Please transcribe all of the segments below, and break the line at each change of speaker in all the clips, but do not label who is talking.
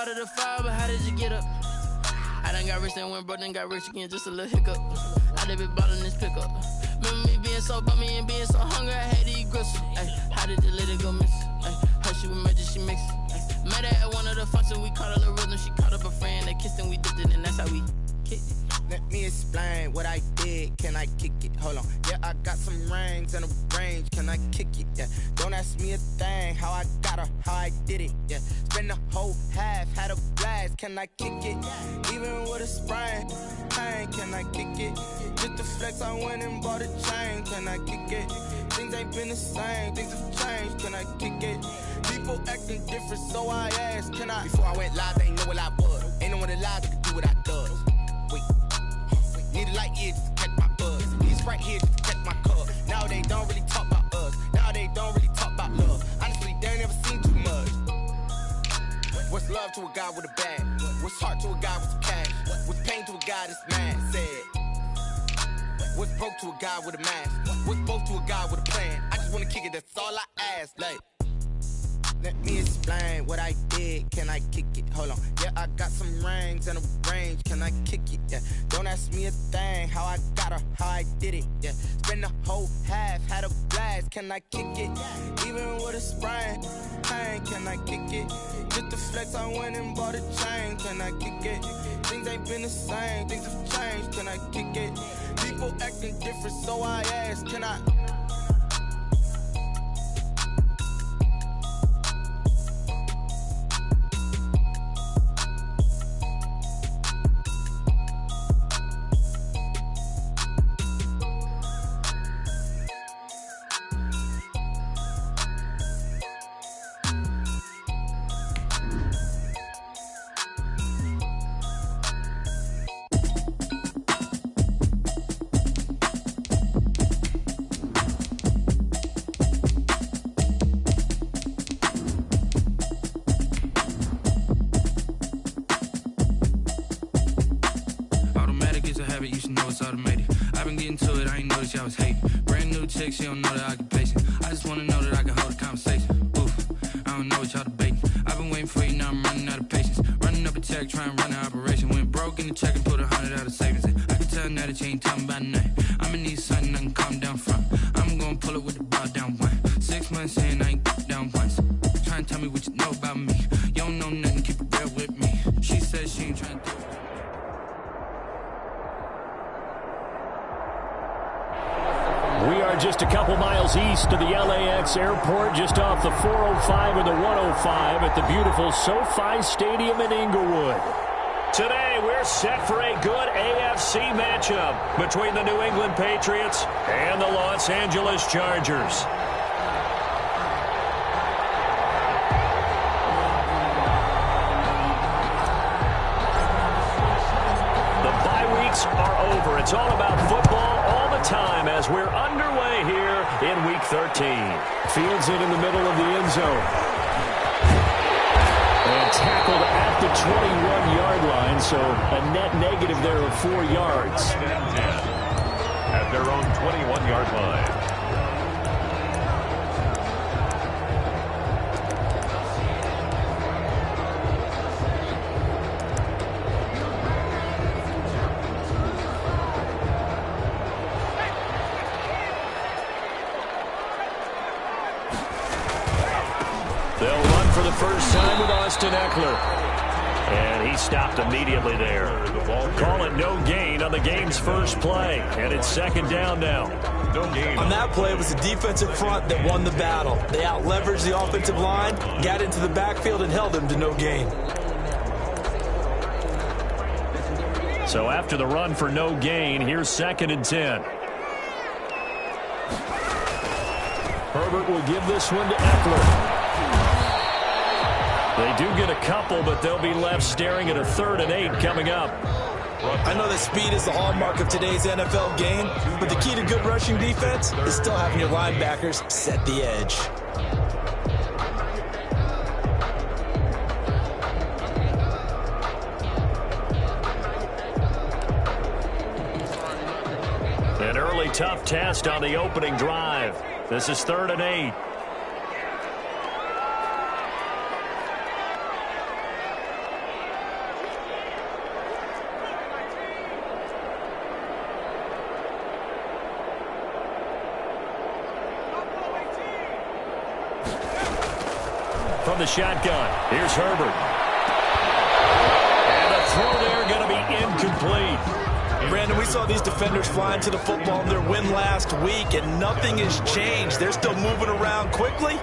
part of the fire, but how did you get up? I done got rich and went broke, then got rich again, just a little hiccup. I done been ballin' this pickup. Remember me being so bummy and being so hungry, I had to eat gristle. Ay, how did the lady go miss? Her she was major, she mixed. Met her at one of the functions, we caught a little rhythm. She caught up a friend, they kissed and we dipped it, and that's how we kicked it.
Let me explain what I did. Can I kick it? Hold on. Yeah, I got some rings and a range. Can I kick it? Yeah. Don't ask me a thing. How I got her, how I did it. Yeah. Spend the whole half, had a blast. Can I kick it? Even with a sprain, pain. Can I kick it? Just to flex, I went and bought a chain. Can I kick it? Things ain't been the same. Things have changed. Can I kick it? People acting different, so I asked. Can I? Before I went live, they ain't know what I was. Ain't no one alive that could do what I does. Wait. Need a light year just to catch my buzz. Need a right here just to catch my cup. Now they don't really talk about us. Now they don't really talk about love. Honestly, they ain't never seen too much. What's love to a guy with a bag? What's heart to a guy with some cash? What's pain to a guy that's mad? Said. What's broke to a guy with a mask? What's both to a guy with a plan? I just wanna kick it, that's all I ask. Like, let me explain what I did. Can I kick it? Hold on. Yeah, I got some rings and a range. Can I kick it? Yeah. Don't ask me a thing. How I got her, how I did it. Yeah. Spend the whole half, had a blast. Can I kick it? Even with a sprain, pain. Can I kick it? Just to flex, I went and bought a chain. Can I kick it? Things ain't been the same. Things have changed. Can I kick it? People acting different, so I asked. Can I?
You should know it's automated. I've been getting to it, I ain't noticed y'all was hating. Brand new chick, she don't know the occupation. I just wanna know that I can hold a conversation. Oof, I don't know what y'all debating. I've been waiting for you, now I'm running out of patience. Running up a check, trying to run an operation. Went broke in the check and put 100 out of savings. I can tell now that you ain't talking about nothing. I'ma need something I can calm down from. I'm gonna pull it with the ball down one. 6 months in, I ain't down once. Try and tell me what you know about me. You don't know nothing, keep it real with me. She said she ain't trying to do it.
We are just a couple miles east of the LAX airport, just off the 405 and the 105 at the beautiful SoFi Stadium in Inglewood. Today, we're set for a good AFC matchup between the New England Patriots and the Los Angeles Chargers. The bye weeks are over. It's all about football all the time as we're underway here in Week 13. Fields it in the middle of the end zone. And tackled at the 21-yard line, so a net negative there of 4 yards.
At their own 21-yard line.
They'll run for the first time with Austin Eckler. And he stopped immediately there. Call it no gain on the game's first play. And it's second down now.
No gain.
On that play, it was the defensive front that won the battle. They out-leveraged the offensive line, got into the backfield, and held them to no gain.
So after the run for no gain, here's 2nd and 10. Herbert will give this one to Eckler. They do get a couple, but they'll be left staring at a 3rd and 8 coming up.
I know that speed is the hallmark of today's NFL game, but the key to good rushing defense is still having your linebackers set the edge.
An early tough test on the opening drive. This is 3rd and 8. from the shotgun. Here's Herbert. And the throw there going to be incomplete.
Brandon, we saw these defenders flying to the football in their win last week, and nothing has changed. They're still moving around quickly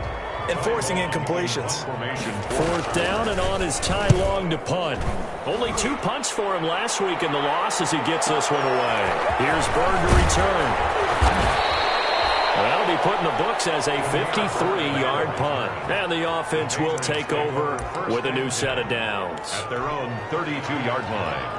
and forcing incompletions.
4th down, and on is Ty Long to punt. Only 2 punts for him last week in the loss as he gets this one away. Here's Bird to return. That'll be put in the books as a 53-yard punt. And the offense will take over with a new set of downs.
At their own 32-yard line.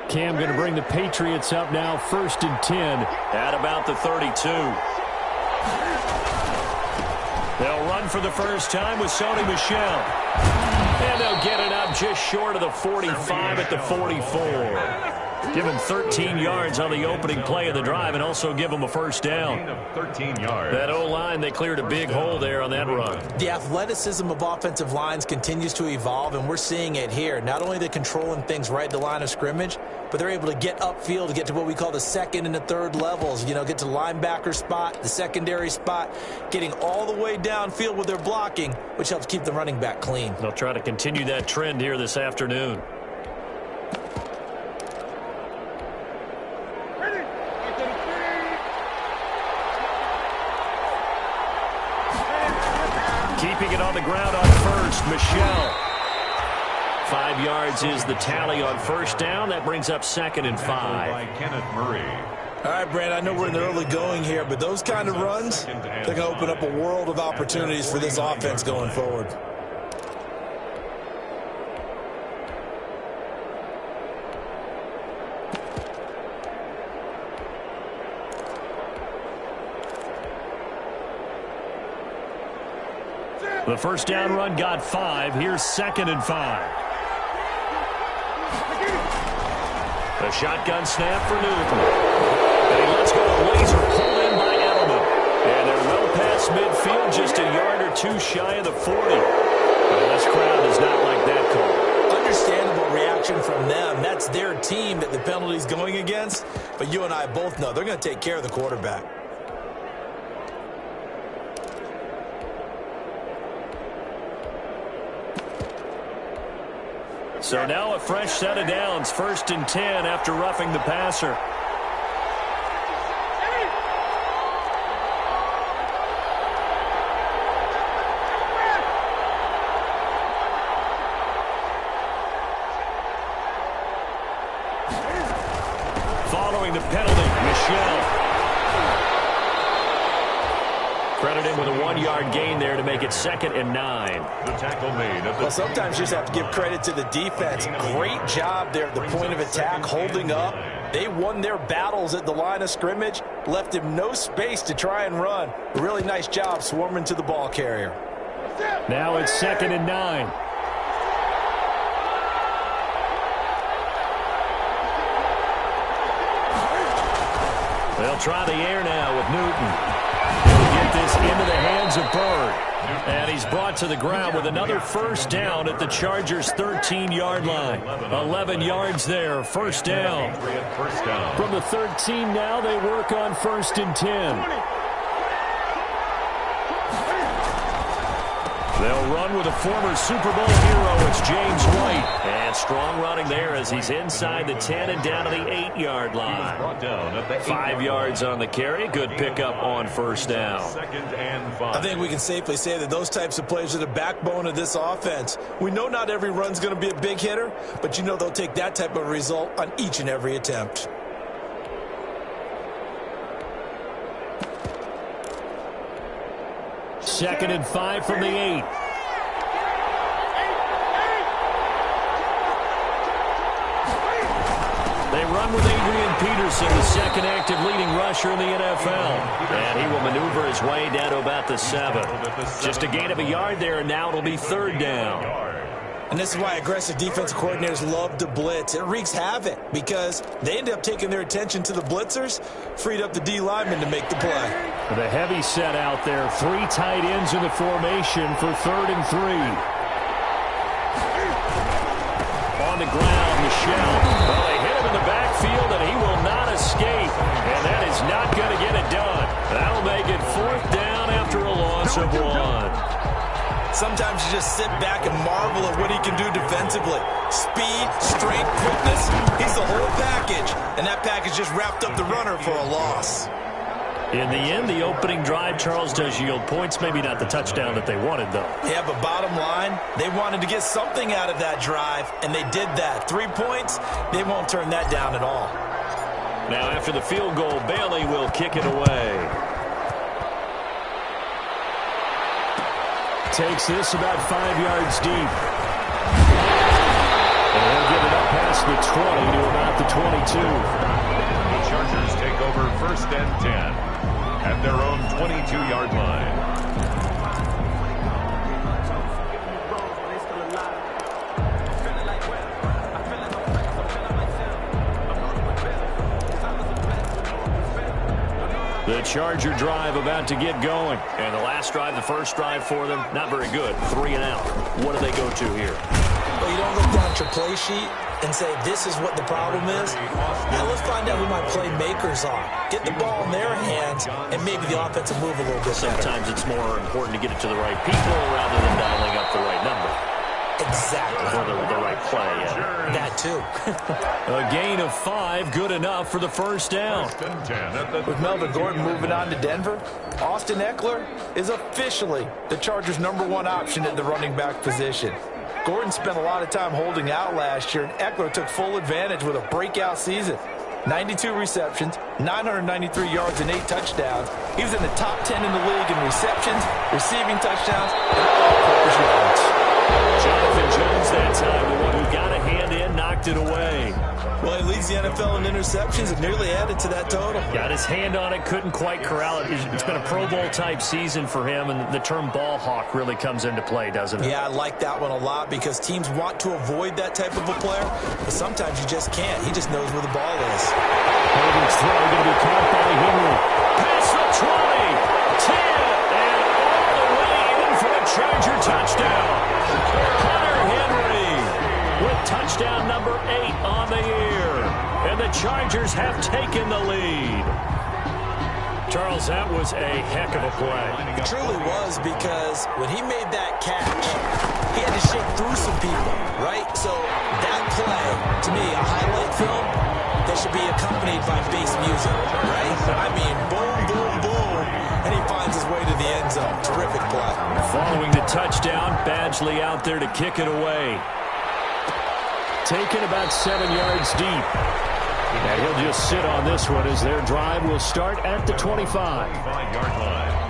Cam going to bring the Patriots up now, 1st and 10 at about the 32. They'll run for the first time with Sony Michel. And they'll get it up just short of the 45 at the 44. Give him 13 yards on the opening play of the drive and also give him a first down.
13 yards.
That O-line, they cleared a big hole there on that run.
The athleticism of offensive lines continues to evolve, and we're seeing it here. Not only are they controlling things right at the line of scrimmage, but they're able to get upfield to get to what we call the 2nd and the 3rd levels. You know, get to the linebacker spot, the secondary spot, getting all the way downfield with their blocking, which helps keep the running back clean.
They'll try to continue that trend here this afternoon. Keeping it on the ground on 1st, Michel. 5 yards is the tally on 1st down. That brings up 2nd and 5.
By Kenneth Murray.
All right, Brandon, I know we're in the early going here, but those kind of runs, they're going to open up a world of opportunities for this offense going forward.
The first down run got 5. Here's 2nd and 5. A shotgun snap for Newton. And he lets go of laser, pulled in by Edelman. And they're well past midfield, just a yard or 2 shy of the 40. Well, this crowd does not like that call.
Understandable reaction from them. That's their team that the penalty's going against. But you and I both know they're going to take care of the quarterback.
So now a fresh set of downs, 1st and 10 after roughing the passer. Following the penalty, Michel. Credit him with a 1-yard gain there to make it 2nd and 9.
The tackle made.
Well, sometimes you just have to give credit to the defense. Great job there at the point of attack, holding up. They won their battles at the line of scrimmage, left him no space to try and run. Really nice job swarming to the ball carrier.
Now it's 2nd and 9. They'll try the air now with Newton. He'll get this into the hands of Bird. And he's brought to the ground with another first down at the Chargers' 13-yard line. 11 yards there, first down. From the 13 now, they work on 1st and 10. They'll run with a former Super Bowl hero. It's James White. And strong running there as he's inside the 10 and down to the 8-yard line. 5 yards on the carry. Good pickup on first down.
I think we can safely say that those types of plays are the backbone of this offense. We know not every run's going to be a big hitter, but you know they'll take that type of result on each and every attempt.
Second and 5 from the 8. They run with Adrian Peterson, the second active leading rusher in the NFL. And he will maneuver his way down to about the 7. Just a gain of a yard there, and now it'll be 3rd down.
And this is why aggressive defensive coordinators love to blitz. It wreaks havoc because they end up taking their attention to the blitzers, freed up the D linemen to make the play.
The heavy set out there. 3 tight ends in the formation for 3rd and 3. On the ground, Michel. Well, they hit him in the backfield, and he will not escape. And that is not going to get it done. That'll make it 4th down after a loss of 1.
Sometimes you just sit back and marvel at what he can do defensively. Speed, strength, quickness, he's the whole package. And that package just wrapped up the runner for a loss.
In the end, the opening drive, Charles, does yield points. Maybe not the touchdown that they wanted, though.
Yeah, but bottom line, they wanted to get something out of that drive, and they did that. 3 points, they won't turn that down at all.
Now, after the field goal, Bailey will kick it away. Takes this about 5 yards deep. And he'll get it up past the 20 to about the 22.
The Chargers take over 1st and 10 at their own 22-yard line.
The Charger drive about to get going. And the last drive, the first drive for them, not very good. 3 and out. What do they go to here?
Well, you don't look down at your play sheet and say, this is what the problem is. Now, let's find out who my playmakers are. Get the ball in their hands, and maybe the offense will move a little bit better.
Sometimes it's more important to get it to the right people rather than dialing up the right number.
Exactly.
Or the right play, yeah.
That, too.
A gain of 5, good enough for the first down.
With Melvin Gordon moving on to Denver, Austin Eckler is officially the Chargers' #1 option at the running back position. Gordon spent a lot of time holding out last year, and Eckler took full advantage with a breakout season. 92 receptions, 993 yards, and 8 touchdowns. He was in the top 10 in the league in receptions, receiving touchdowns, and all-purpose yards.
Jonathan Jones that time, the one who got a hand in, knocked it away.
Well, he leads the NFL in interceptions and nearly added to that total.
Got his hand on it, couldn't quite corral it. It's been a Pro Bowl-type season for him, and the term ball hawk really comes into play, doesn't it?
Yeah, I like that one a lot because teams want to avoid that type of a player, but sometimes you just can't. He just knows where the ball is.
Herbert's throw going to be caught by Henry. Pass the 20, 10, and all the way in for a Charger touchdown. Hunter Henry with touchdown number 8 on the year. And the Chargers have taken the lead. Charles, that was a heck of a play.
It truly was, because when he made that catch, he had to shake through some people, right? So that play, to me, a highlight film that should be accompanied by bass music, right? I mean, boom, boom, boom, and he finds his way to the end zone. Terrific play.
Following the touchdown, Badgley out there to kick it away. Taken about 7 yards deep. And he'll just sit on this one as their drive will start at the 25.
5-yard line.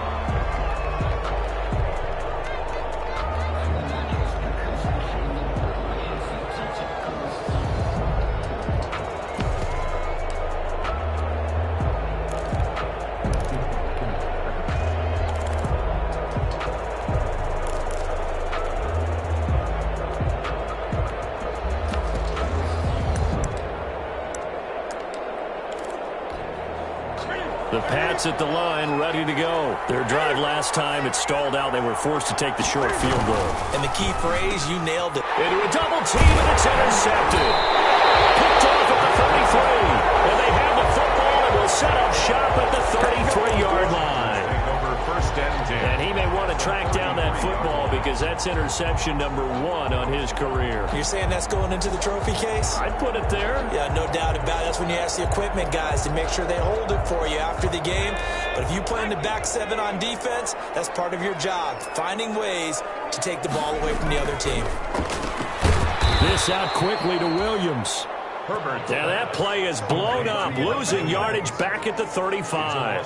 The Pats at the line, ready to go. Their drive last time, it stalled out. They were forced to take the short field goal.
And the key phrase, you nailed it.
Into a double team, and it's intercepted. Picked off at the 33. And they have the football and will set up shop at the 33-yard line.
Over 1st and 10.
And he may want to track down that football because that's interception number 1 on his career.
You're saying that's going into the trophy case?
I'd put it there.
Yeah, no doubt about it. That's when you ask the equipment guys to make sure they hold it for you after the game. But if you play in the back 7 on defense, that's part of your job, finding ways to take the ball away from the other team.
This out quickly to Williams. Now that play is blown up, losing yardage back at the 35.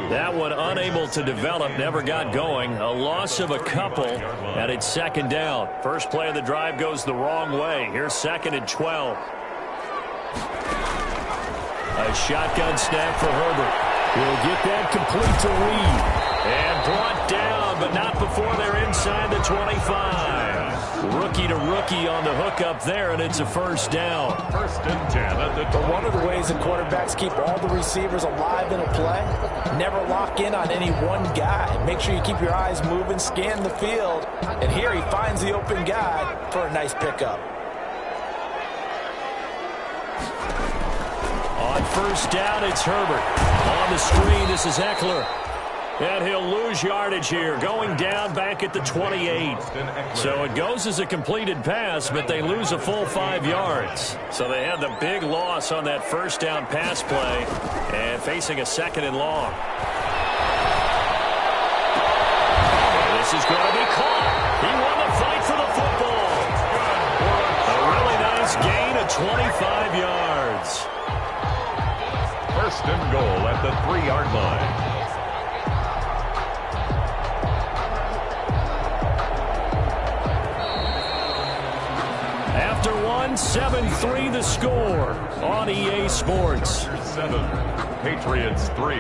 That one unable to develop, never got going. A loss of a couple, and it's 2nd down. First play of the drive goes the wrong way. Here's 2nd and 12. A shotgun snap for Herbert. He'll get that complete to Reed. And brought down, but not before they're inside the 25. Rookie to rookie on the hookup there, and it's a first down.
First and 10 at the 20.
One of the ways the quarterbacks keep all the receivers alive in a play, never lock in on any one guy. Make sure you keep your eyes moving, scan the field, and here he finds the open guy for a nice pickup.
On first down, it's Herbert. On the screen, this is Eckler. And he'll lose yardage here, going down back at the 28. So it goes as a completed pass, but they lose a full 5 yards. So they had the big loss on that first down pass play and facing a second and long. And this is going to be caught. He won the fight for the football. A really nice gain of 25 yards.
First and goal at the 3-yard line.
After 7-3 the score on EA Sports.
7, Patriots 3.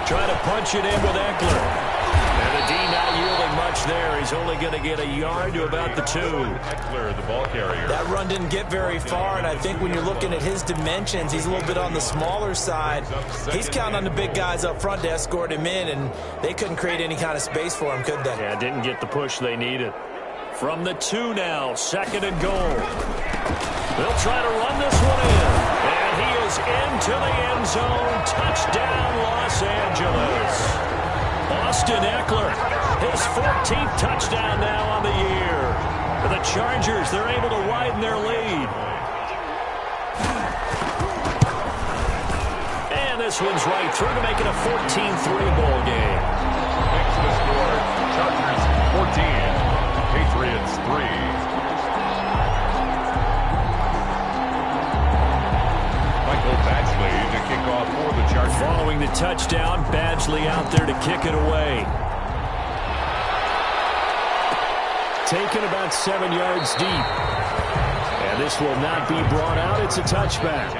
Trying to punch it in with Eckler. And the D not yielding much there. He's only going to get a yard to about the 2.
Eckler, the ball carrier.
That run didn't get very far, and I think when you're looking at his dimensions, he's a little bit on the smaller side. He's counting on the big guys up front to escort him in, and they couldn't create any kind of space for him, could they?
Yeah, didn't get the push they needed. From the 2 now, second and goal. They'll try to run this one in. And he is into the end zone. Touchdown, Los Angeles. Austin Eckler, his 14th touchdown now on the year. For the Chargers, they're able to widen their lead. And this one's right through to make it a 14-3 ball game.
Next to the score, Chargers 14, Patriots 3. Badgley to kick off for the Chargers.
Following the touchdown, Badgley out there to kick it away. Taken about 7 yards deep. And this will not be brought out. It's a touchback.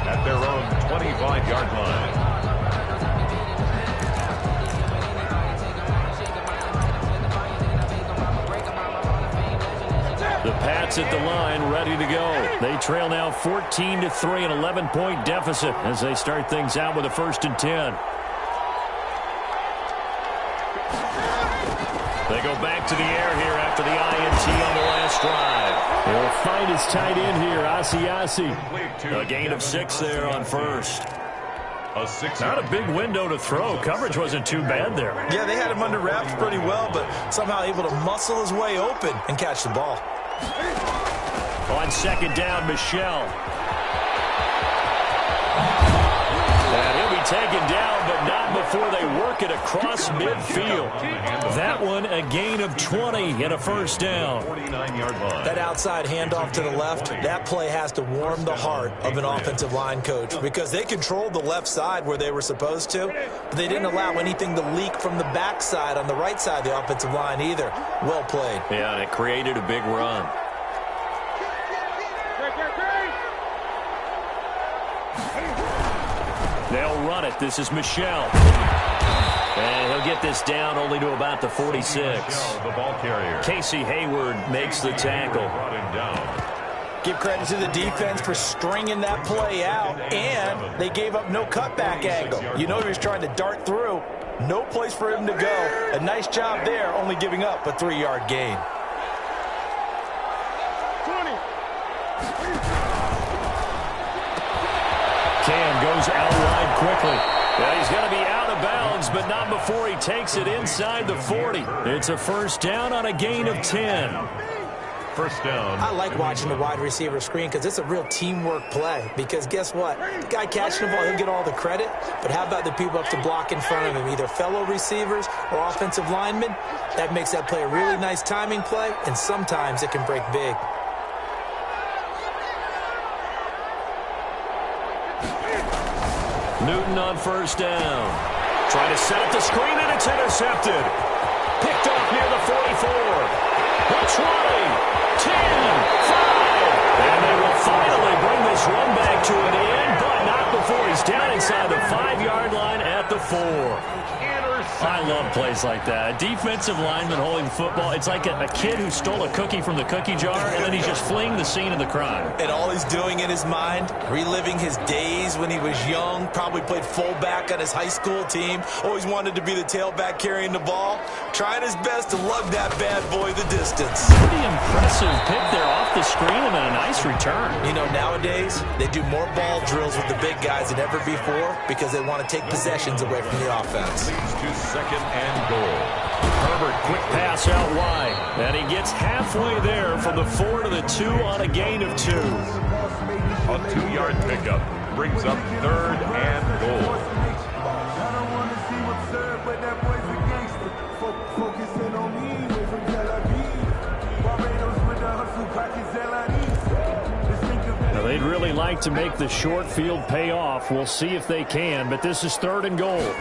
At their own 25-yard line.
The Pats at the line, ready to go. They trail now 14-3, an 11-point deficit as they start things out with a 1st and 10. They go back to the air here after the INT on the last drive. They'll find his tight end here, Asiasi. A gain of 6 there on first. Not a big window to throw. Coverage wasn't too bad there.
Yeah, they had him under wraps pretty well, but somehow able to muscle his way open and catch the ball.
On second down, Michel. And he'll be taken down, but not before they work it across midfield. That one, a gain of 20 and a first down.
49-yard line.
That outside handoff to the left, that play has to warm the heart of an offensive line coach because they controlled the left side where they were supposed to, but they didn't allow anything to leak from the backside on the right side of the offensive line either. Well played.
Yeah, and it created a big run. They'll run it. This is Michel. And he'll get this down only to about the 46.
The ball carrier.
Casey Hayward makes the tackle.
Brought him down.
Give credit to the defense for stringing that play out, and they gave up no cutback angle. You know he was trying to dart through. No place for him to go. A nice job there, only giving up a 3-yard gain.
Cam goes out wide quickly. Yeah, he's going to be out of bounds, but not before he takes it inside the 40. It's a first down on a gain of 10.
First down.
I like watching the wide receiver screen because it's a real teamwork play. Because guess what? The guy catching the ball, he'll get all the credit. But how about the people up to block in front of him, either fellow receivers or offensive linemen? That makes that play a really nice timing play, and sometimes it can break big. Newton on first down. Trying to set up the screen, and it's intercepted.
Picked off near the 44. The 20, 10, 5. And they will finally bring this one back to an end, but not before he's down inside the 5-yard line at the 4. I love plays like that. A defensive lineman holding football. It's like a kid who stole a cookie from the cookie jar, and then he's just fleeing the scene of the crime.
And all he's doing in his mind, reliving his days when he was young, probably played fullback on his high school team, always wanted to be the tailback carrying the ball, trying his best to lug that bad boy the distance.
Pretty impressive pick there off the screen and then a nice return.
You know, nowadays, they do more ball drills with the big guys than ever before because they want to take possessions away from the offense.
Second and goal.
Herbert, quick pass out wide. And he gets halfway there from the 4 to the 2 on a gain of 2.
A 2-yard pickup brings up third and goal.
Now, they'd really like to make the short field pay off. We'll see if they can, but this is third and goal.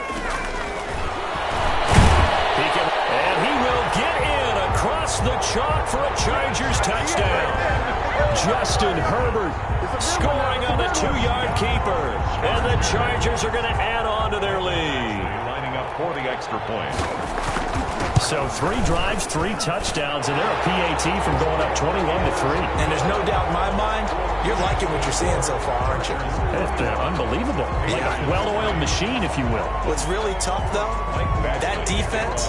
Across the chalk for a Chargers touchdown. Justin Herbert scoring on the 2-yard keeper. And the Chargers are going to add on to their lead.
Lining up for the extra point.
So 3 drives, 3 touchdowns, and they're a PAT from going up 21-3.
And there's no doubt in my mind, you're liking what you're seeing so far, aren't you?
It's unbelievable. Like a well-oiled machine, if you will.
What's really tough, though, that defense,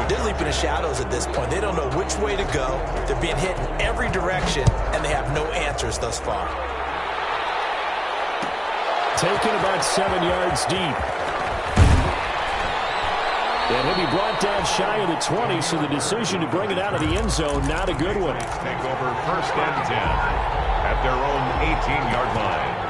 they're leaping the shadows at this point. They don't know which way to go. They're being hit in every direction, and they have no answers thus far.
Taken about 7 yards deep. And he'll be brought down shy of the 20, so the decision to bring it out of the end zone, not a good one.
Take over first and 10 at their own 18-yard line.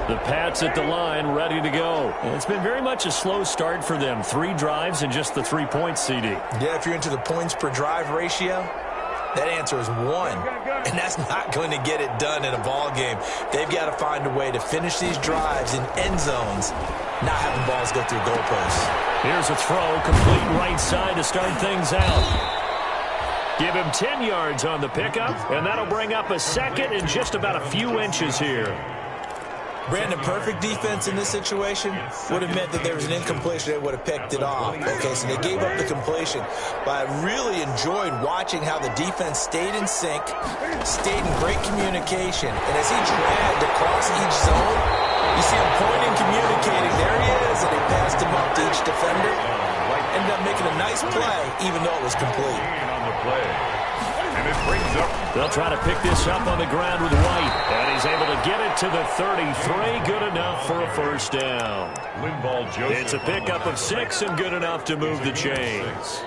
The Pats at the line, ready to go. And it's been very much a slow start for them. 3 drives and just the 3 points, CD.
Yeah, if you're into the points per drive ratio, that answer is 1. And that's not going to get it done in a ball game. They've got to find a way to finish these drives in end zones, not having balls go through goalposts.
Here's a throw, complete right side to start things out. Give him 10 yards on the pickup, and that'll bring up a second and just about a few inches here.
Brandon, perfect defense in this situation would have meant that there was an incompletion. They would have picked it off. Okay, so they gave up the completion. But I really enjoyed watching how the defense stayed in sync, stayed in great communication. And as he dragged across each zone, you see him pointing, communicating. There he is, and they passed him up to each defender. Ended up making a nice play, even though it was complete.
On the play. And it brings up.
They'll try to pick this up on the ground with White. And he's able to get it to the 33. Good enough for a first down. It's a pickup of 6 and good enough to move the chains.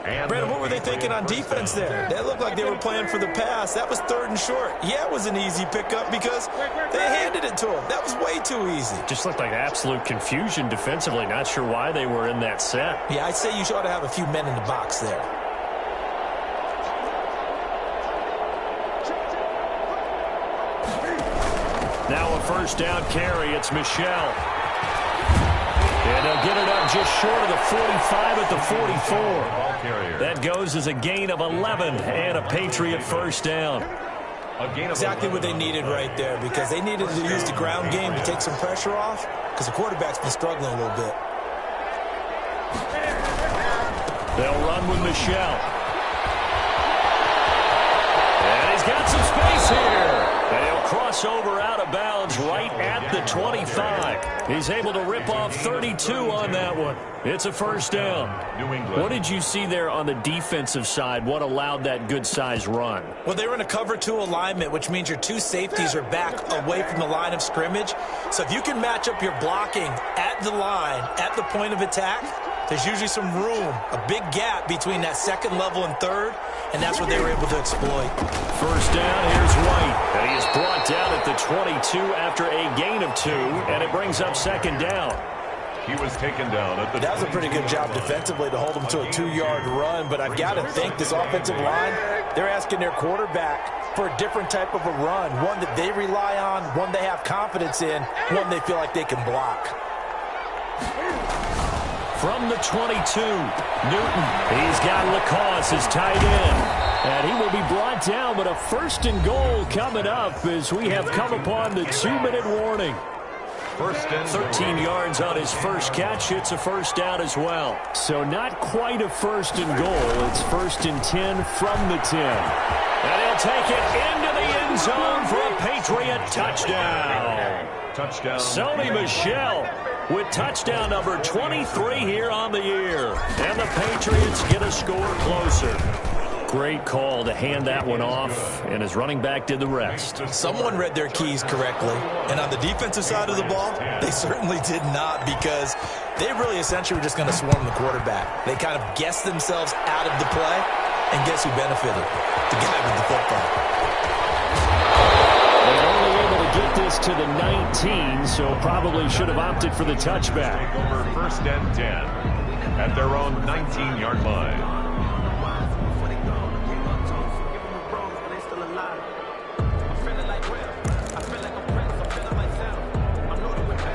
Brandon, what were they thinking on defense there? They looked like they were playing for the pass. That was 3rd and short. Yeah, it was an easy pickup because they handed it to him. That was way too easy.
Just looked like absolute confusion defensively. Not sure why they were in that set.
Yeah, I'd say you ought to have a few men in the box there.
Now a first down carry. It's Michel. And they'll get it up just short of the 45 at the 44. That goes as a gain of 11 and a Patriot first down.
Exactly what they needed right there because they needed to use the ground game to take some pressure off because the quarterback's been struggling a little bit.
They'll run with Michel. And he's got some space here. And he'll cross over out of bounds right at the 25. He's able to rip off 32 on that one. It's a first down.
New England.
What did you see there on the defensive side? What allowed that good-sized run?
Well, they were in a cover 2 alignment, which means your 2 safeties are back away from the line of scrimmage. So if you can match up your blocking at the line, at the point of attack, there's usually some room, a big gap between that 2nd level and 3rd, and that's what they were able to exploit.
First down, here's White. And he is brought down at the 22 after a gain of 2, and it brings up 2nd down.
He was taken down at the
That was a pretty good job defensively to hold him to a 2-yard run, but I've got to think this offensive line, they're asking their quarterback for a different type of a run, one that they rely on, one they have confidence in, one they feel like they can block.
From the 22, Newton. He's got Lacoste as tight end. And he will be brought down, but a 1st and goal coming up as we have come upon the 2-minute warning. 13 yards on his first catch. It's a first down as well. So not quite a 1st and goal. It's 1st and 10 from the 10. And he'll take it into the end zone for a Patriot touchdown.
Touchdown.
Sony Michel with touchdown number 23 here on the year. And the Patriots get a score closer. Great call to hand that one off, and his running back did the rest.
Someone read their keys correctly, and on the defensive side of the ball, they certainly did not, because they really essentially were just going to swarm the quarterback. They kind of guessed themselves out of the play, and guess who benefited? The guy with the football.
They're only able to get this to the 19, so probably should have opted for the touchback.
Over 1st and 10 at their own 19-yard line.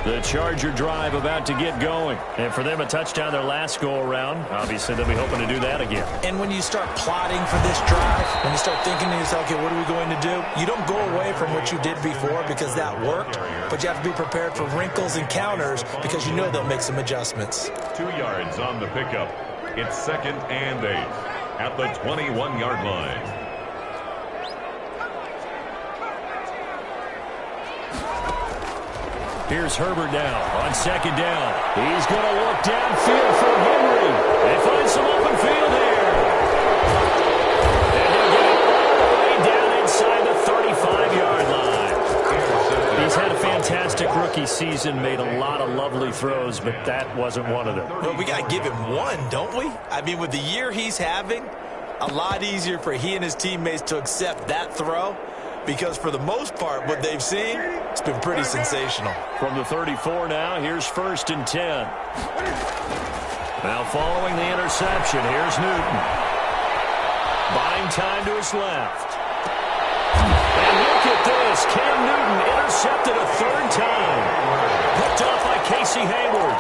The Charger drive about to get going. And for them, a touchdown their last go-around. Obviously, they'll be hoping to do that again.
And when you start plotting for this drive, when you start thinking to yourself, okay, what are we going to do? You don't go away from what you did before because that worked, but you have to be prepared for wrinkles and counters because you know they'll make some adjustments.
2 yards on the pickup. It's 2nd and 8 at the 21-yard line.
Here's Herbert now on 2nd down. He's going to look downfield for Henry. They find some open field here. And he'll get it all the way down inside the 35-yard line. He's had a fantastic rookie season, made a lot of lovely throws, but that wasn't one of them.
Well, we got to give him one, don't we? I mean, with the year he's having, a lot easier for he and his teammates to accept that throw. Because for the most part, what they've seen, it's been pretty sensational.
From the 34 now, here's 1st and 10. Now following the interception, here's Newton. Buying time to his left. And look at this. Cam Newton intercepted a 3rd time. Picked off by Casey Hayward.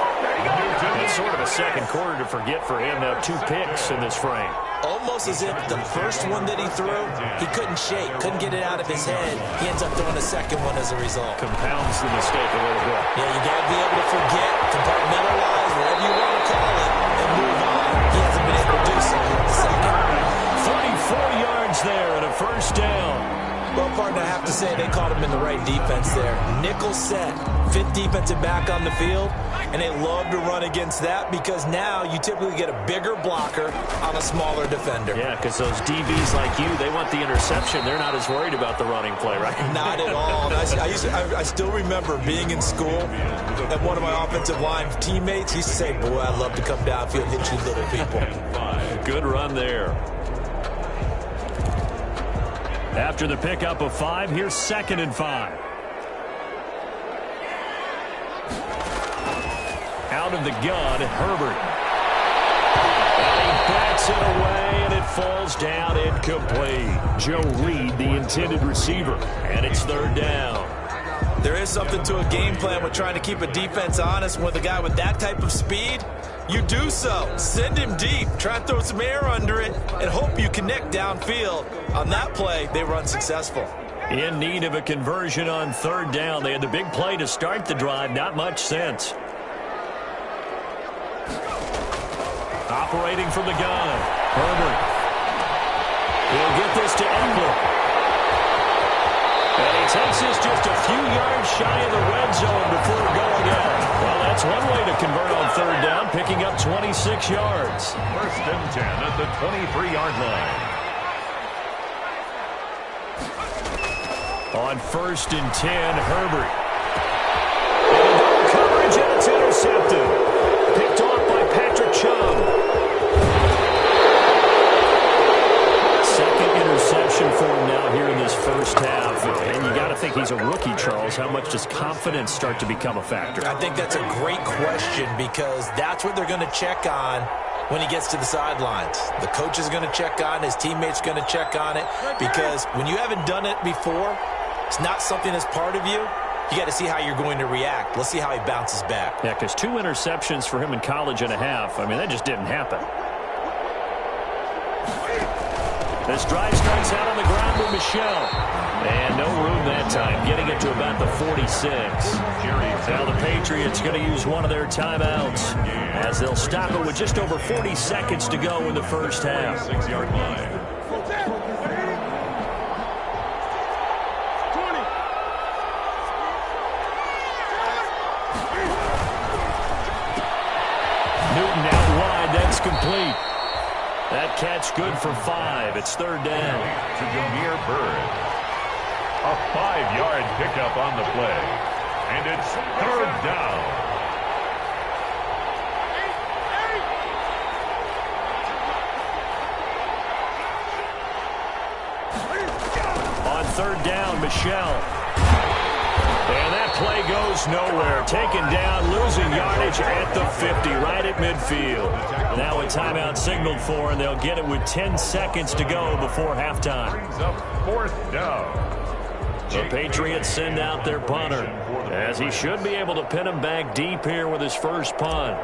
It's sort of a second quarter to forget for him to have 2 picks in this frame.
Almost as if the first one that he threw, he couldn't shake, couldn't get it out of his head. He ends up throwing a second one as a result.
Compounds the mistake a little bit.
Yeah, you got to be able to forget, compartmentalize, whatever you want to call it, and move on. He hasn't been able to do so in the second.
34 yards there and a 1st down.
Well, partner, I have to say they caught him in the right defense there. Nickel set, 5th defensive back on the field, and they love to run against that because now you typically get a bigger blocker on a smaller defender.
Yeah, because those DBs like you, they want the interception. They're not as worried about the running play, right?
Not at all. I still remember being in school, and one of my offensive line teammates used to say, boy, I'd love to come downfield and hit you little people.
Good run there. After the pickup of 5, here's 2nd and 5. Out of the gun, Herbert. And he backs it away, and it falls down incomplete. Joe Reed, the intended receiver, and it's 3rd down.
There is something to a game plan with trying to keep a defense honest with a guy with that type of speed. You do so. Send him deep. Try and throw some air under it and hope you connect downfield. On that play, they run successful.
In need of a conversion on 3rd down. They had the big play to start the drive. Not much sense. Operating from the gun. Herbert. He'll get this to Engler. And he takes this just a few yards shy of the red zone before going out. Well, that's one way to convert on 3rd down, picking up 26 yards.
1st and 10 at the 23-yard line.
On 1st and 10, Herbert. And coverage, and it's intercepted. Picked off by Patrick Chung. Second interception for him now here in the this first half. And you got to think he's a rookie, Charles. How much does confidence start to become a factor?
I think that's a great question because that's what they're going to check on when he gets to the sidelines. The coach is going to check on, his teammates going to check on it, because when you haven't done it before, it's not something that's part of you. You got to see how you're going to react. Let's see how he bounces back.
Yeah, because 2 interceptions for him in college and a half. I mean, that just didn't happen. This drive starts out on the ground with Michelle. And no room that time, getting it to about the 46. Now the Patriots going to use one of their timeouts as they'll stop it with just over 40 seconds to go in the first half.
6-yard line.
Newton out wide, that's complete. That catch good for 5. It's third down.
To Jameer Byrd. A 5-yard pickup on the play. And it's third down.
On third down, Michelle. And that play goes nowhere. Taken down, losing yardage at the 50, right at midfield. Now a timeout signaled for, and they'll get it with 10 seconds to go before halftime.
Brings up fourth down.
The Patriots send out their punter, as he should be able to pin him back deep here with his first punt.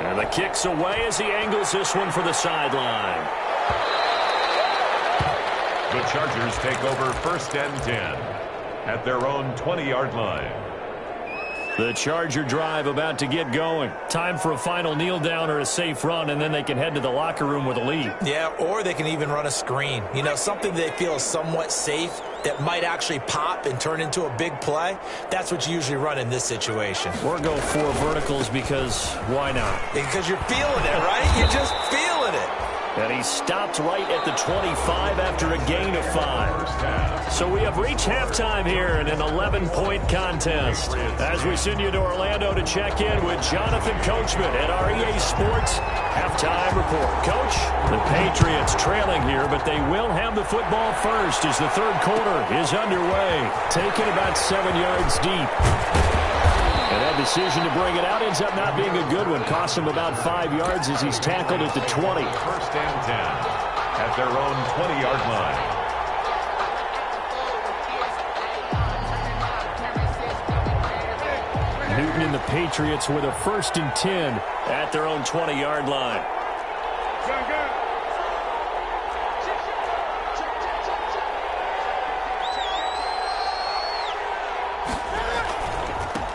And the kick's away as he angles this one for the sideline.
The Chargers take over first and 10 at their own 20-yard line.
The Charger drive about to get going. Time for a final kneel down or a safe run, and then they can head to the locker room with a lead.
Yeah, or they can even run a screen. You know, something they feel is somewhat safe that might actually pop and turn into a big play. That's what you usually run in this situation.
Or go 4 verticals because why not?
Because you're feeling it, right? You're just feeling it.
And he stopped right at the 25 after a gain of 5. So we have reached halftime here in an 11-point contest. As we send you to Orlando to check in with Jonathan Coachman at our EA Sports Halftime Report. Coach, the Patriots trailing here, but they will have the football first as the third quarter is underway. Taken about 7 yards deep. And that decision to bring it out ends up not being a good one. Cost him about 5 yards as he's tackled at the 20.
First and 10 at their own 20-yard line.
Newton and the Patriots with a first and 10 at their own 20-yard line.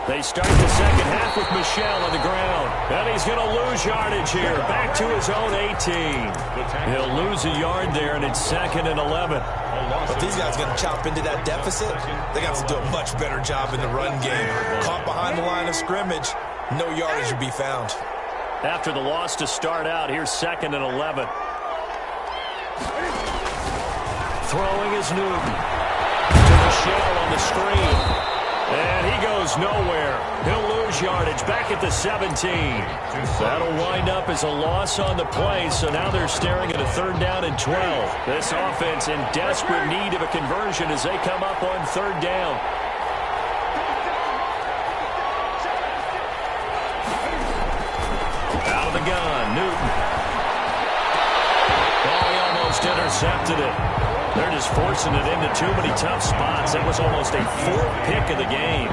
They start the second half with Michelle on the ground. And he's going to lose yardage here. Back to his own 18. He'll lose a yard there, and it's 2nd and 11.
But these guys are going to chop into that deficit. They got to do a much better job in the run game. Caught behind the line of scrimmage, no yardage would be found.
After the loss to start out, here's 2nd and 11. Throwing is Newton. To Michelle on the screen. And he goes nowhere. He'll lose yardage back at the 17. That'll wind up as a loss on the play, so now they're staring at a third down and 12. This offense in desperate need of a conversion as they come up on third down. Out of the gun, Newton. Oh, he almost intercepted it. They're just forcing it into too many tough spots. That was almost a 4th pick of the game.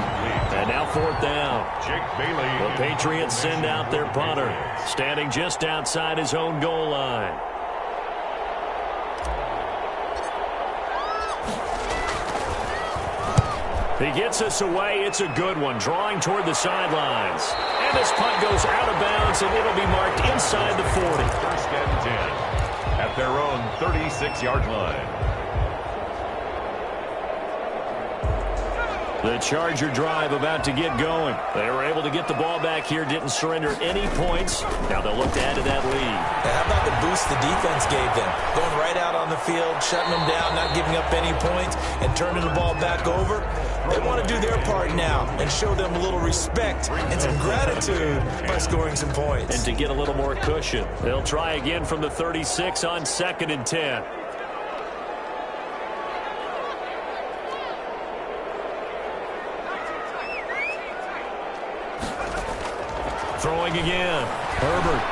And now 4th down. The Patriots send out their punter, standing just outside his own goal line. He gets us away. It's a good one, drawing toward the sidelines. And this punt goes out of bounds, and it'll be marked inside the 40.
First and 10 at their own 36-yard line.
The Charger drive about to get going. They were able to get the ball back here, didn't surrender any points. Now they'll look to add to that lead.
How about the boost the defense gave them? Going right out on the field, shutting them down, not giving up any points, and turning the ball back over. They want to do their part now and show them a little respect and some gratitude by scoring some points.
And to get a little more cushion, they'll try again from the 36 on 2nd and 10. Throwing again. Herbert.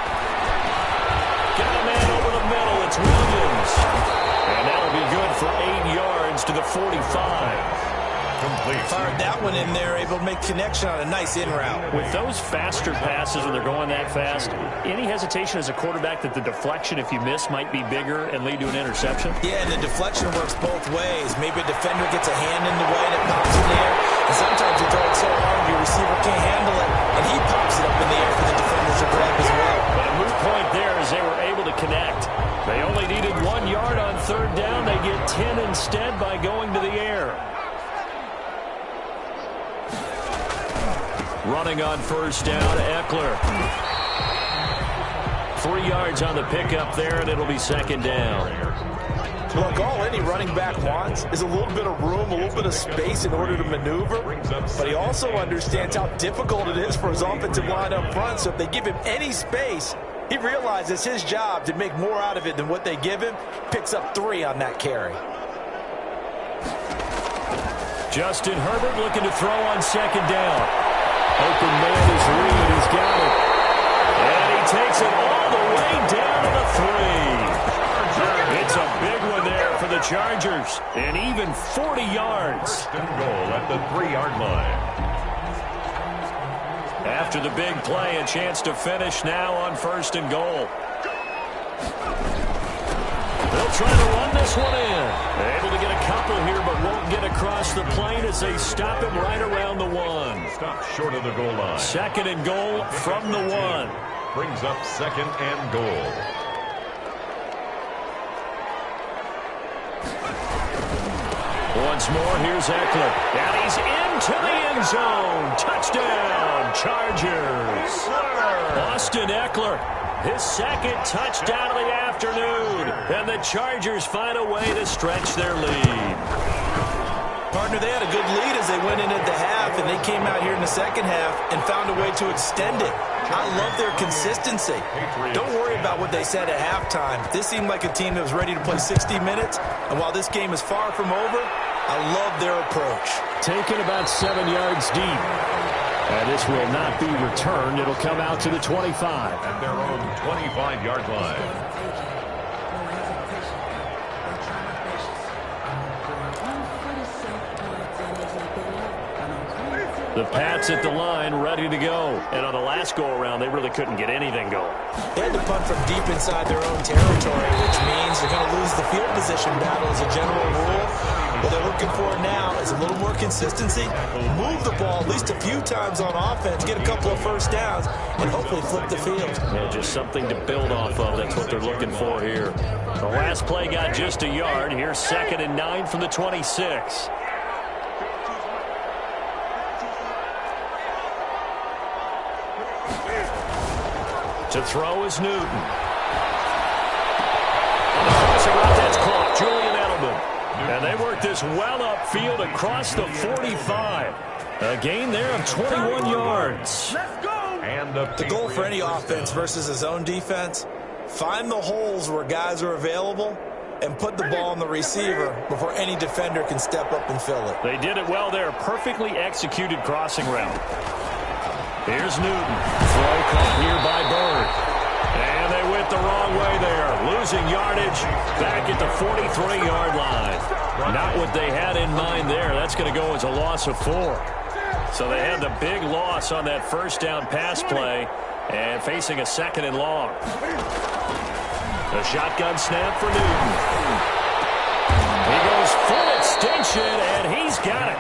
Got a man over the middle. It's Williams. And that'll be good for 8 yards to the 45.
Complete.
Fired that one in there, able to make connection on a nice in route.
With those faster passes when they're going that fast, any hesitation as a quarterback that the deflection, if you miss, might be bigger and lead to an interception?
Yeah, and the deflection works both ways. Maybe a defender gets a hand in the way and it pops in the air. And sometimes you throw it so hard your receiver can't handle it, and he pops it up in the air for the defenders to grab as well.
But a moot point there as they were able to connect. They only needed 1 yard on 3rd down. They get 10 instead by going to the air. Running on 1st down, Eckler. 3 yards on the pickup there, and it'll be 2nd down.
Look, all any running back wants is a little bit of room, a little bit of space in order to maneuver. But he also understands how difficult it is for his offensive line up front. So if they give him any space, he realizes his job to make more out of it than what they give him. Picks up 3 on that carry.
Justin Herbert looking to throw on 2nd down. Open man is Reed. He's got it. And he takes it all the way down to the 3. It's a big one there for the Chargers. And even 40 yards.
1st and goal at the 3-yard line.
After the big play, a chance to finish now on 1st and goal. They'll try to run this one in. Able to get a couple here, but won't get across the plane as they stop him right around the 1.
Stop short of the goal line.
2nd and goal from the 1.
Brings up 2nd and goal.
Once more, here's Eckler. And he's into the end zone. Touchdown, Chargers. Austin Eckler, his 2nd touchdown of the afternoon. And the Chargers find a way to stretch their lead.
Partner, they had a good lead as they went in at the half, and they came out here in the 2nd half and found a way to extend it. I love their consistency. Don't worry about what they said at halftime. This seemed like a team that was ready to play 60 minutes, and while this game is far from over, I love their approach.
Taken about 7 yards deep. And this will not be returned. It'll come out to the 25.
At their own 25-yard line.
The Pats at the line, ready to go. And on the last go-around, they really couldn't get anything going.
They had to punt from deep inside their own territory, which means they're going to lose the field position battle as a general rule. What they're looking for now is a little more consistency, move the ball at least a few times on offense, get a couple of 1st downs, and hopefully flip the field.
Yeah, just something to build off of. That's what they're looking for here. The last play got just a yard. Here's 2nd and 9 from the 26. To throw is Newton. On the crossing route, that's caught. Julian Edelman. And they work this well upfield across the 45. A gain there of 21 yards.
Let's go! And
the goal for any offense versus a zone defense, find the holes where guys are available and put the ball on the receiver before any defender can step up and fill it.
They did it well there. Perfectly executed crossing route. Here's Newton. Throw caught here by Bird. And they went the wrong way there. Losing yardage back at the 43-yard line. Not what they had in mind there. That's going to go as a loss of 4. So they had the big loss on that 1st down pass play and facing a 2nd and long. A shotgun snap for Newton. He goes full extension, and he's got it.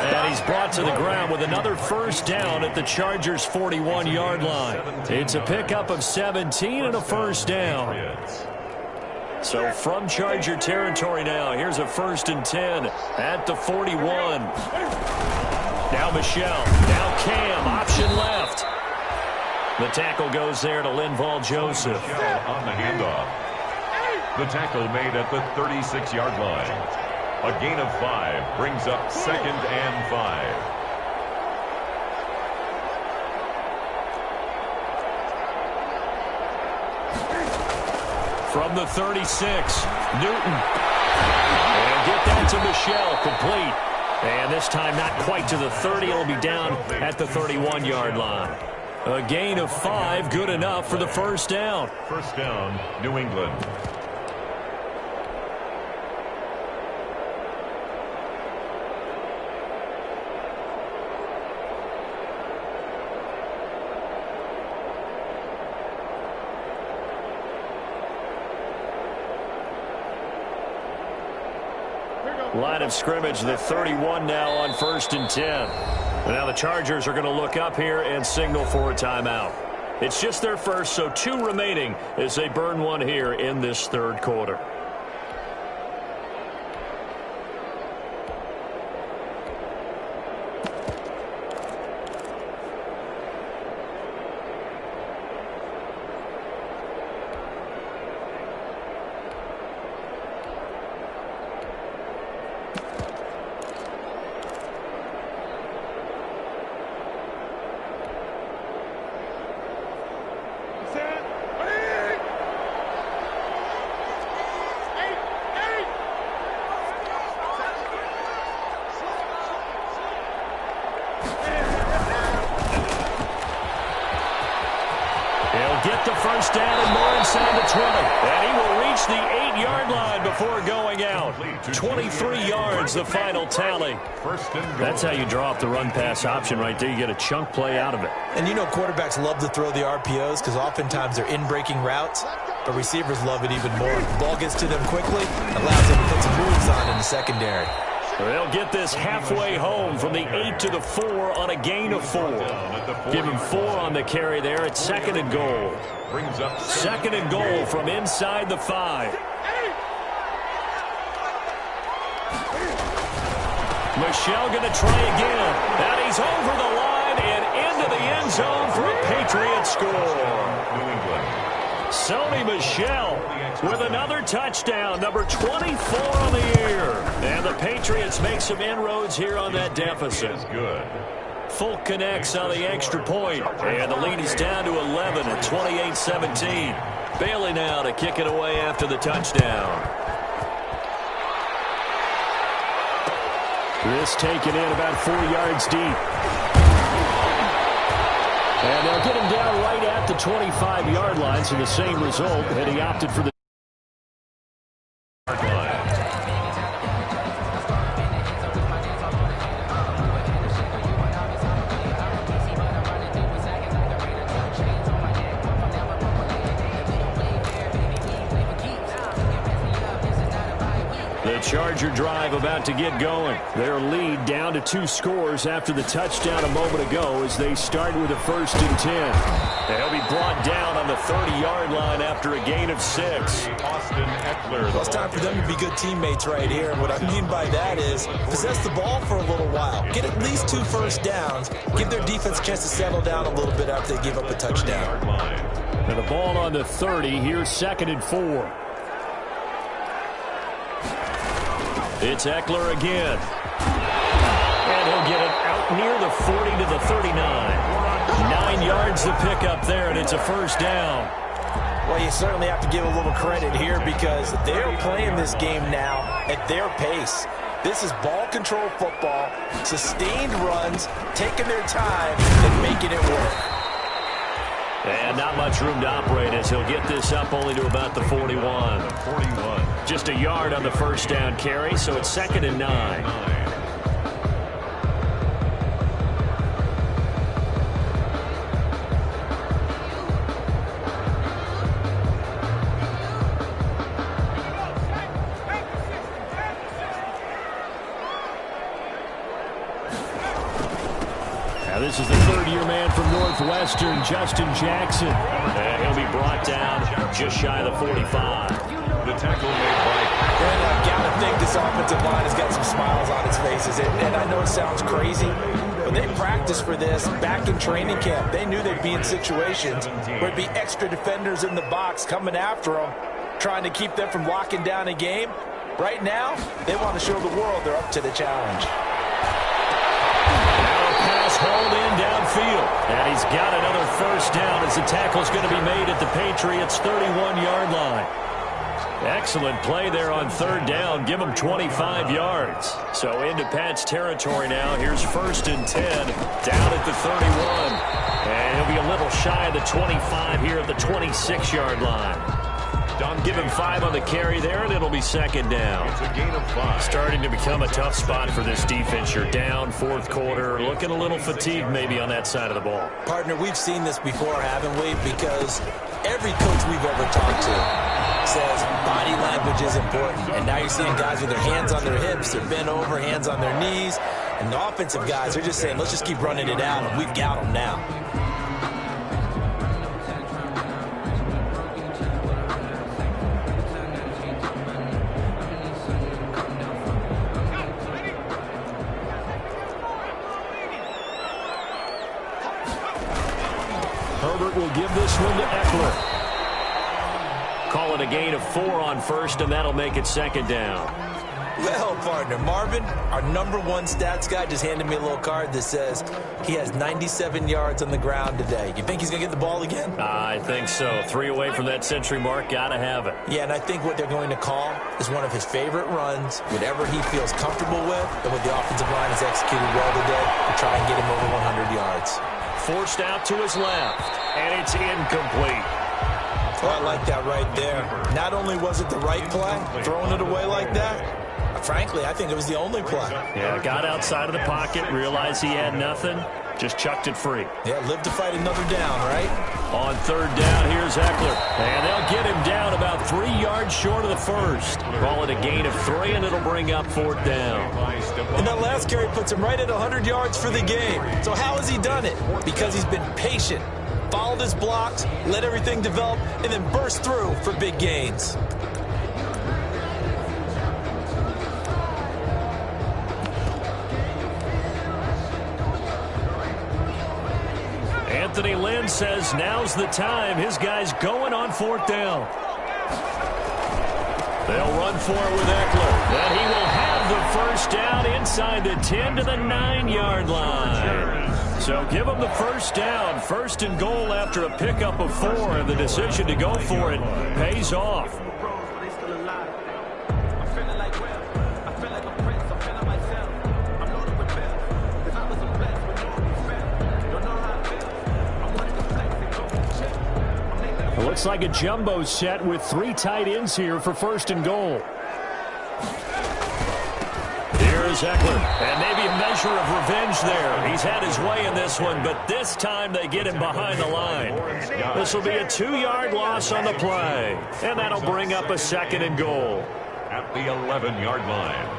And he's brought to the ground with another 1st down at the Chargers' 41-yard line. It's a pickup of 17 and a 1st down. So from Charger territory now, here's a 1st and 10 at the 41. Now Michelle, now Cam, option left. The tackle goes there to Linval Joseph.
On the handoff. The tackle made at the 36-yard line. A gain of 5 brings up 2nd and 5.
From the 36, Newton. And get that to Michelle, complete. And this time not quite to the 30. It'll be down at the 31-yard line. A gain of 5, good enough for the first down.
First down, New England.
Line of scrimmage, the 31 now on 1st and 10. Now the Chargers are going to look up here and signal for a timeout. It's just their first, so 2 remaining as they burn one here in this 3rd quarter. Get the first down and more inside the 20. And he will reach the 8-yard line before going out. 23 yards, the final tally. That's how you draw up the run-pass option right there. You get a chunk play out of it.
And you know quarterbacks love to throw the RPOs because oftentimes they're in-breaking routes, but receivers love it even more. The ball gets to them quickly, allows them to put some moves on in the secondary.
They'll get this halfway home from the 8 to the 4 on a gain of 4. Give him 4 on the carry there at 2nd and goal. 2nd and goal from inside the 5. Michelle going to try again. And he's over the line and into the end zone for a Patriots score.
New England.
Sony Michel with another touchdown, number 24 on the year. And the Patriots make some inroads here on that deficit.
Good.
Fulk connects on the extra point, and the lead is down to 11 at 28-17. Bailey now to kick it away after the touchdown. This taken in about 4 yards deep. And they'll get him down right at the 25-yard line, so the same result, and he opted for the Charger drive about to get going. Their lead down to 2 scores after the touchdown a moment ago as they start with a 1st and 10. They'll be brought down on the 30-yard line after a gain of 6.
Austin Eckler.
Well, it's time for them to be good teammates right here. And what I mean by that is possess the ball for a little while. Get at least 2 first downs. Give their defense a chance to settle down a little bit after they give up a touchdown.
And the ball on the 30. Here's 2nd and 4. It's Eckler again. And he'll get it out near the 40 to the 39. 9 yards to pick up there, and it's a first down.
Well, you certainly have to give a little credit here because they're playing this game now at their pace. This is ball control football, sustained runs, taking their time, and making it work.
And not much room to operate as he'll get this up only to about the 41. Just a yard on the first down carry, so it's 2nd and 9. This is the 3rd-year man from Northwestern, Justin Jackson. And he'll be brought down just shy of the 45.
The tackle made by...
And I gotta think this offensive line has got some smiles on its faces. And I know it sounds crazy, but they practiced for this back in training camp. They knew they'd be in situations where it'd be extra defenders in the box coming after them, trying to keep them from locking down a game. Right now, they want to show the world they're up to the challenge.
Now a pass hauled in downfield. And he's got another first down as the tackle's going to be made at the Patriots' 31-yard line. Excellent play there on third down. Give him 25 yards. So into Pat's territory now. Here's 1st and 10 down at the 31. And he'll be a little shy of the 25 here at the 26-yard line. Give him 5 on the carry there, and it'll be 2nd down.
It's a gain of 5.
Starting to become a tough spot for this defense. You're down 4th quarter, looking a little fatigued maybe on that side of the ball.
Partner, we've seen this before, haven't we? Because every coach we've ever talked to says body language is important. And now you're seeing guys with their hands on their hips, they're bent over, hands on their knees. And the offensive guys are just saying, let's just keep running it out, and we've got them now.
Herbert will give this one to Eckler. Call it a gain of 4 on 1st, and that'll make it 2nd down.
Well, partner, Marvin, our #1 stats guy, just handed me a little card that says he has 97 yards on the ground today. You think he's going to get the ball again?
I think so. 3 away from that century mark. Got to have it.
Yeah, and I think what they're going to call is one of his favorite runs, whatever he feels comfortable with, and what the offensive line has executed well today to try and get him over 100 yards.
Forced out to his left, and it's incomplete.
Oh, I like that right there. Not only was it the right play, throwing it away like that, frankly, I think it was the only play.
Yeah, got outside of the pocket, realized he had nothing, just chucked it free.
Yeah, live to fight another down, right?
On 3rd down, here's Eckler. And they'll get him down about 3 yards short of the 1st. Call it a gain of 3, and it'll bring up 4th down.
And that last carry puts him right at 100 yards for the game. So how has he done it? Because he's been patient, followed his blocks, let everything develop, and then burst through for big gains.
Anthony Lynn says now's the time. His guy's going on 4th down. They'll run for it with Eckler. And he will have the first down inside the 10 to the 9-yard line. So give him the first down. 1st and goal after a pickup of 4. And the decision to go for it pays off. It looks like a jumbo set with 3 tight ends here for 1st and goal. Here's Eckler, and maybe a measure of revenge there. He's had his way in this one, but this time they get him behind the line. This will be a 2-yard loss on the play, and that'll bring up a 2nd and goal.
At the 11-yard line.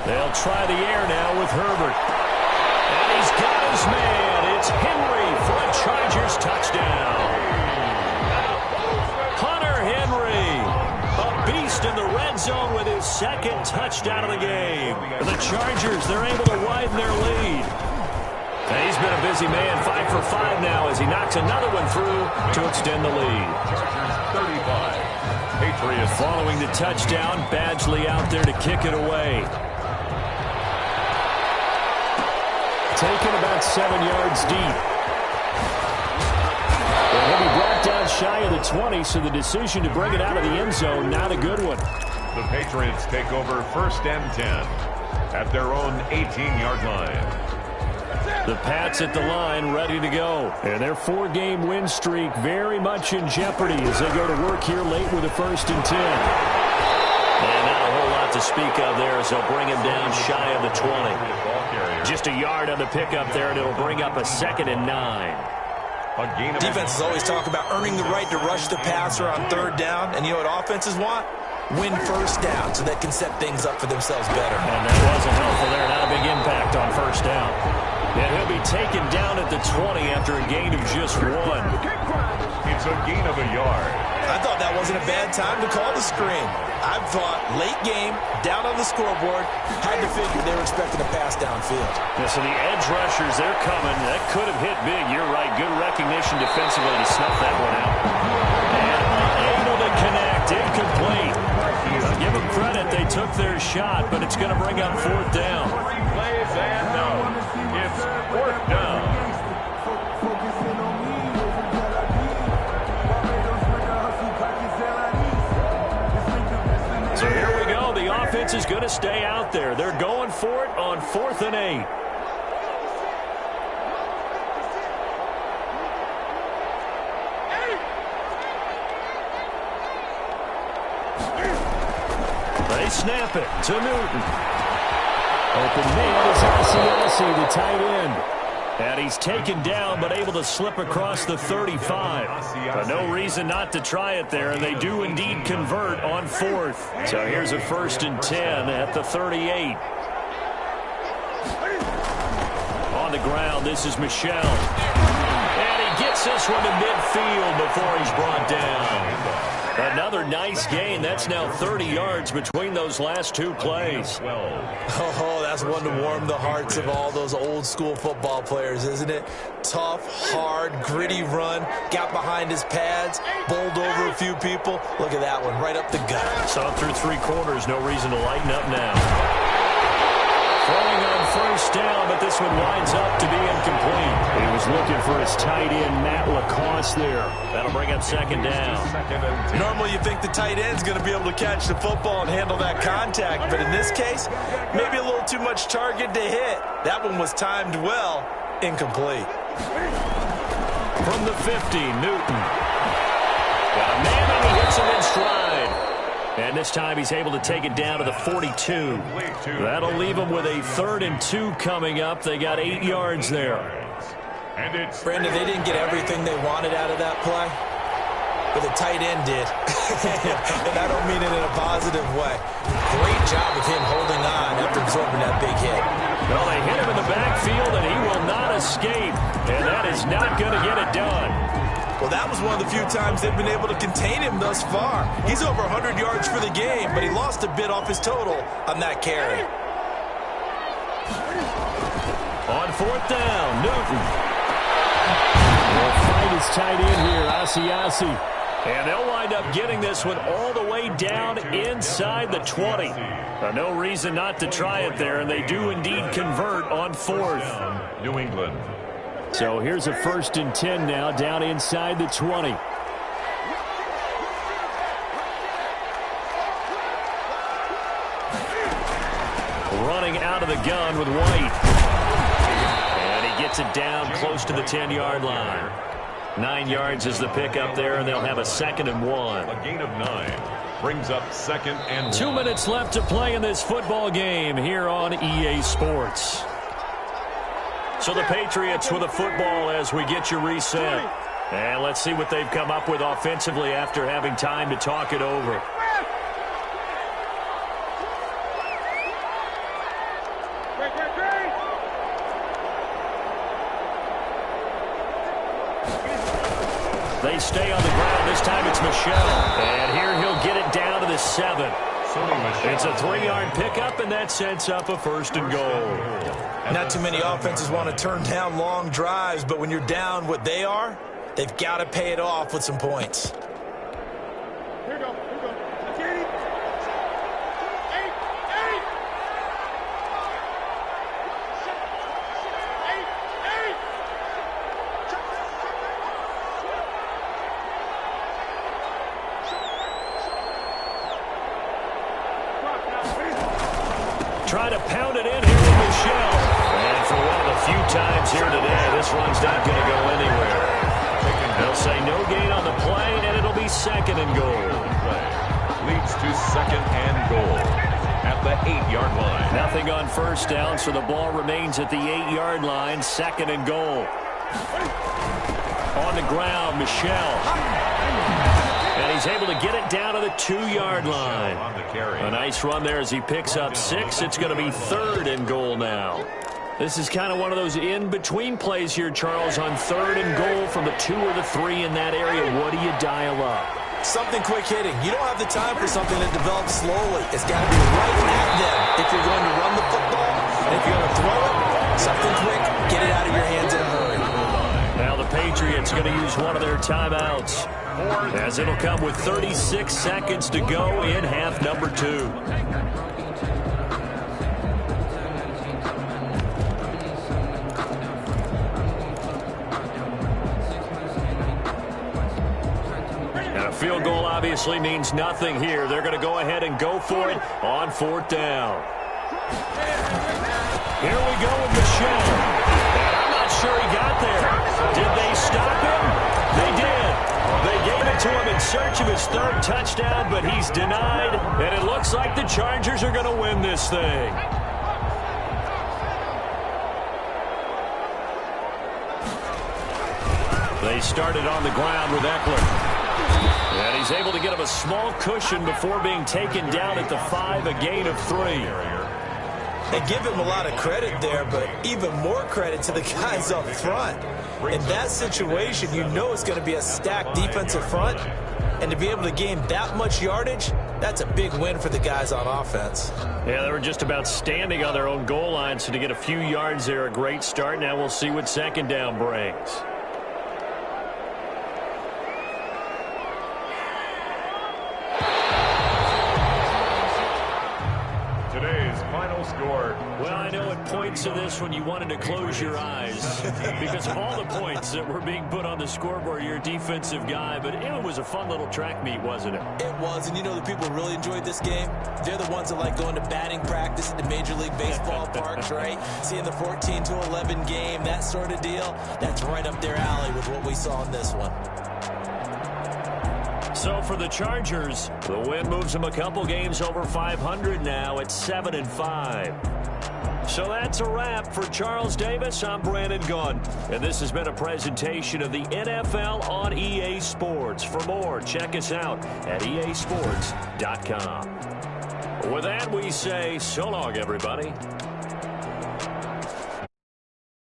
They'll try the air now with Herbert. And he's got his man. It's Henry for a Chargers touchdown. Hunter Henry, a beast in the red zone with his 2nd touchdown of the game. And the Chargers, they're able to widen their lead. And he's been a busy man, 5 for 5 now as he knocks another one through to extend the lead.
35. Patriots
following the touchdown. Badgley out there to kick it away. Taken about 7 yards deep. And he'll be brought down shy of the 20, so the decision to bring it out of the end zone, not a good one.
The Patriots take over 1st and 10 at their own 18-yard line.
The Pats at the line, ready to go. And their 4-game win streak very much in jeopardy as they go to work here late with a 1st and 10. And not a whole lot to speak of there as they'll bring him down shy of the 20. Just a yard on the pickup there, and it'll bring up a 2nd and 9.
Defenses always talk about earning the right to rush the passer on 3rd down. And you know what offenses want? Win 1st down so they can set things up for themselves better.
And that wasn't helpful there. Not a big impact on 1st down. And he'll be taken down at the 20 after a gain of just 1.
It's a gain of a yard.
I thought that wasn't a bad time to call the screen. I thought late game, down on the scoreboard, had to figure they were expecting a pass downfield.
Yeah, so the edge rushers, they're coming. That could have hit big. You're right. Good recognition defensively to snuff that one out. And unable to connect. Incomplete. Give them credit. They took their shot, but it's going to bring up fourth down.
Plays and no. It's fourth down.
So here we go. The offense is going to stay out there. They're going for it on 4th and 8. They snap it to Newton. Open man is Asiasi, the tight end. And he's taken down, but able to slip across the 35. But no reason not to try it there, and they do indeed convert on 4th. So here's a 1st and 10 at the 38. On the ground, this is Michel. And he gets this one to midfield before he's brought down. Another nice gain. That's now 30 yards between those last two plays.
Oh, that's one to warm the hearts of all those old school football players, isn't it? Tough, hard, gritty run. Got behind his pads, bowled over a few people. Look at that one, right up the gut.
Saw through 3 quarters. No reason to lighten up now. Throwing on 1st down, but this one winds up to be incomplete. He was looking for his tight end, Matt Lacoste there. That'll bring up 2nd down.
Normally you think the tight end's going to be able to catch the football and handle that contact, but in this case, maybe a little too much target to hit. That one was timed well, incomplete.
From the 50, Newton. Got a man and he hits him in stride. And this time he's able to take it down to the 42. That'll leave him with a 3rd and 2 coming up. They got 8 yards there.
Brandon, they didn't get everything they wanted out of that play, but the tight end did. And I don't mean it in a positive way. Great job of him holding on after absorbing that big hit.
Well, they hit him in the backfield, and he will not escape. And that is not going to get it done.
Well, that was one of the few times they've been able to contain him thus far. He's over 100 yards for the game, but he lost a bit off his total on that carry.
On 4th down, Newton. Will fight his tight end here, Asiasi. And they'll wind up getting this one all the way down inside the 20. No reason not to try it there, and they do indeed convert on 4th.
New England.
So here's a 1st and 10 now, down inside the 20. Running out of the gun with White. And he gets it down close to the 10-yard line. 9 yards is the pickup there, and they'll have a 2nd and 1.
A gain of 9 brings up 2nd and 1.
2 minutes left to play in this football game here on EA Sports. So the Patriots with a football as we get you reset. And let's see what they've come up with offensively after having time to talk it over. They stay on the ground. This time it's Michel. And here he'll get it down to the 7. It's a 3-yard pickup, and that sets up a 1st and goal.
Not too many offenses want to turn down long drives, but when you're down what they are, they've got to pay it off with some points.
Here we go.
Try to pound it in here with Michel. And for one of the few times here today, this run's not going to go anywhere. They'll say no gain on the play, and it'll be 2nd and goal.
Leads to 2nd and goal at the 8-yard line.
Nothing on 1st down, so the ball remains at the 8-yard line. 2nd and goal. On the ground, Michel. And he's able to get it down to the 2-yard line. A nice run there as he picks up 6. It's going to be 3rd and goal now. This is kind of one of those in-between plays here, Charles, on 3rd and goal from the 2 or the 3 in that area. What do you dial up?
Something quick hitting. You don't have the time for something that develops slowly. It's got to be right at them if you're going to run the football. And if you're going to throw it, something quick, get it out of your hands in a hurry.
Now the Patriots going to use one of their timeouts, as it'll come with 36 seconds to go in half number 2. Field goal obviously means nothing here. They're going to go ahead and go for it on 4th down. Here we go with Michel. And I'm not sure he got there. Did they stop him? They did. They gave it to him in search of his 3rd touchdown, but he's denied. And it looks like the Chargers are going to win this thing. They started on the ground with Eckler. And he's able to get him a small cushion before being taken down at the 5, a gain of 3.
They give him a lot of credit there, but even more credit to the guys up front. In that situation, you know it's going to be a stacked defensive front. And to be able to gain that much yardage, that's a big win for the guys on offense.
Yeah, they were just about standing on their own goal line, so to get a few yards there, a great start. Now we'll see what 2nd down brings. Well, I know at points of this when you wanted to close your eyes because of all the points that were being put on the scoreboard. You're a defensive guy, but it was a fun little track meet, wasn't it?
It was, and you know the people really enjoyed this game? They're the ones that like going to batting practice at the Major League Baseball parks, right? Seeing the 14-11 game, that sort of deal, that's right up their alley with what we saw in this one.
So for the Chargers, the win moves them a couple games over 500 now at 7-5. So that's a wrap. For Charles Davis, I'm Brandon Gunn. And this has been a presentation of the NFL on EA Sports. For more, check us out at easports.com. With that, we say so long, everybody.